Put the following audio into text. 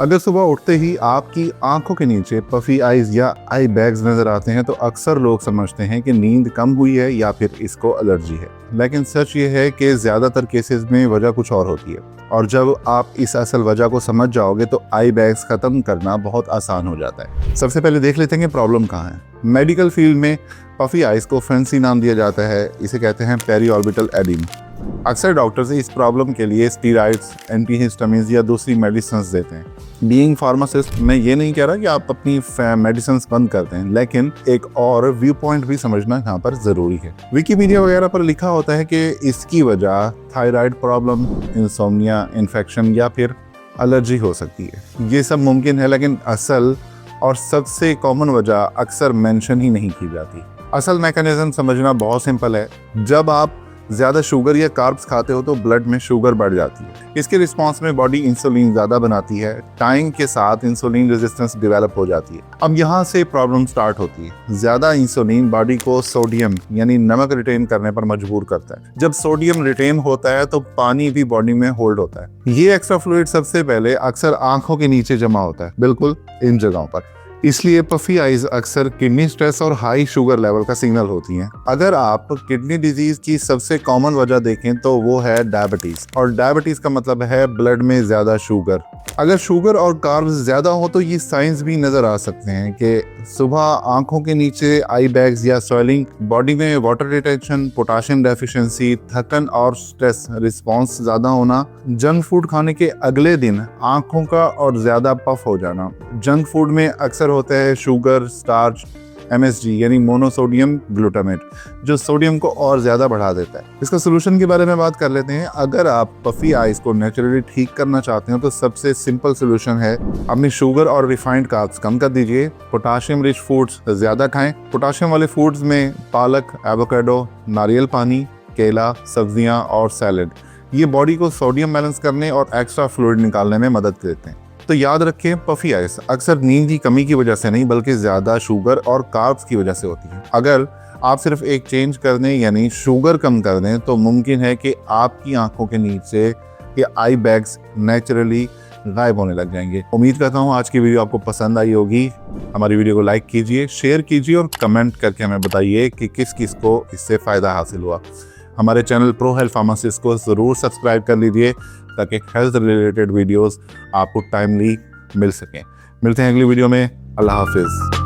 अगर सुबह उठते ही आपकी आंखों के नीचे पफी आईज या आई बैग्स नजर आते हैं तो अक्सर लोग समझते हैं कि नींद कम हुई है या फिर इसको एलर्जी है। लेकिन सच ये है कि ज्यादातर केसेस में वजह कुछ और होती है, और जब आप इस असल वजह को समझ जाओगे तो आई बैग्स खत्म करना बहुत आसान हो जाता है। सबसे पहले देख लेते हैं कि प्रॉब्लम कहाँ है। मेडिकल फील्ड में पफी आईज को फैंसी नाम दिया जाता है, इसे कहते हैं पेरीऑर्बिटल एडिमा। अक्सर डॉक्टर्स इस प्रॉब्लम के लिए स्टीरॉइड्स, एंटीहिस्टामिन्स या दूसरी मेडिसिन्स देते हैं। बीइंग फार्मासिस्ट, मैं ये नहीं कह रहा कि आप अपनी मेडिसिन्स बंद कर दें, लेकिन एक और व्यू पॉइंट भी समझना यहाँ पर जरूरी है। विकिपीडिया वगैरह पर लिखा होता है कि इसकी वजह थायराइड प्रॉब्लम, इंसोम्निया, इन्फेक्शन या फिर एलर्जी हो सकती है। ये सब मुमकिन है, लेकिन असल और सबसे कॉमन वजह अक्सर मेंशन ही नहीं की जाती। असल मैकेनिज्म समझना बहुत सिंपल है। जब आप ज़्यादा शुगर या कार्ब्स खाते हो तो ब्लड में शुगर बढ़ जाती है। इसके रिस्पॉन्स में बॉडी इंसुलिन ज़्यादा बनाती है। टाइम के साथ इंसुलिन रेजिस्टेंस डेवलप हो जाती है। अब यहाँ से प्रॉब्लम स्टार्ट होती है। ज़्यादा इंसुलिन बॉडी को सोडियम यानी नमक रिटेन करने पर मजबूर करता है। जब सोडियम रिटेन होता है तो पानी भी बॉडी में होल्ड होता है। ये एक्स्ट्रा फ्लूइड सबसे पहले अक्सर आंखों के नीचे जमा होता है, बिल्कुल इन जगहों पर। इसलिए पफी आईज अक्सर किडनी स्ट्रेस और हाई शुगर लेवल का सिग्नल होती हैं। अगर आप किडनी डिजीज की सबसे कॉमन वजह देखें तो वो है डायबिटीज, और डायबिटीज का मतलब है ब्लड में ज्यादा शुगर। अगर शुगर और कार्ब्स ज्यादा हो तो ये साइंस भी नजर आ सकते हैं कि सुबह आंखों के नीचे आई बैग्स या स्वेलिंग, बॉडी में वाटर रिटेंशन, पोटाशियम डेफिशिएंसी, थकन और स्ट्रेस रिस्पॉन्स ज्यादा होना, जंक फूड खाने के अगले दिन आंखों का और ज्यादा पफ हो जाना। जंक फूड में अक्सर होता है शुगर, स्टार्च, MSG यानी मोनोसोडियम ग्लूटामेट, जो सोडियम को और ज्यादा बढ़ा देता है। इसका सोल्यूशन के बारे में बात कर लेते हैं। अगर आप पफी आईज को नेचुरली ठीक करना चाहते हो तो सबसे सिंपल सोल्यूशन है अपनी शुगर और रिफाइंड कार्ब्स कम कर दीजिए। पोटाशियम रिच फूड्स ज्यादा खाएं। पोटाशियम वाले फूड्स में पालक, एवोकाडो, नारियल पानी, केला, सब्जियां और सैलेड, ये बॉडी को सोडियम बैलेंस करने और एक्स्ट्रा फ्लूइड निकालने में मदद देते हैं। तो याद रखें, पफी आईज अक्सर नींद की कमी की वजह से नहीं बल्कि ज्यादा शुगर और कार्ब्स की वजह से होती है। अगर आप सिर्फ एक चेंज कर दें यानी शुगर कम कर दें तो मुमकिन है कि आपकी आंखों के नीचे ये आई बैग्स नेचुरली गायब होने लग जाएंगे। उम्मीद करता हूँ आज की वीडियो आपको पसंद आई होगी। हमारी वीडियो को लाइक कीजिए, शेयर कीजिए और कमेंट करके हमें बताइए कि किस किस को इससे फ़ायदा हासिल हुआ। हमारे चैनल प्रो हेल्थ फार्मासिस्ट को ज़रूर सब्सक्राइब कर लीजिए ताकि हेल्थ रिलेटेड वीडियोस आपको टाइमली मिल सकें। मिलते हैं अगली वीडियो में। अल्लाह हाफिज़।